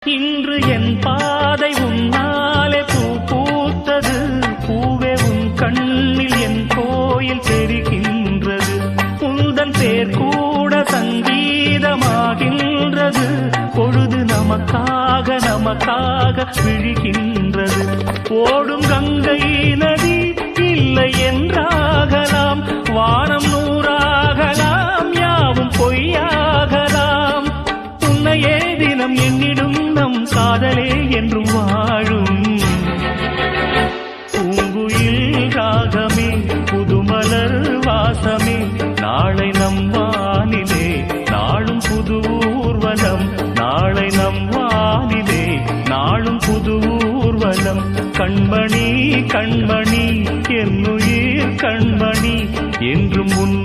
இன்று என் பாதை உன்னாலே பூ பூத்தது. பூவே உன் கண்ணில் என் கோயில் தெரிகின்றது. உந்தன் பேர் கூட சங்கீதமாகின்றது. பொழுது நமக்காக நமக்காக விழுகின்றது. ஓடும் கங்கை நதி இல்லை என்றாகலாம். வானம் நூறாகலாம், யாவும் பொய்யாகலாம். உன்னையே தினம் எண்ணிடும் நம் காதலே என்றும் வாழும். பூங்குயில் ராகமே, புதுமலர் வாசமே, நாளை நம் வானிலே நாளும் புது ஊர்வலம். நாளை நம் வானிலே நாளும் புது ஊர்வலம். கண்மணி கண்மணி என்னுயிர் கண்மணி என்றும் உன்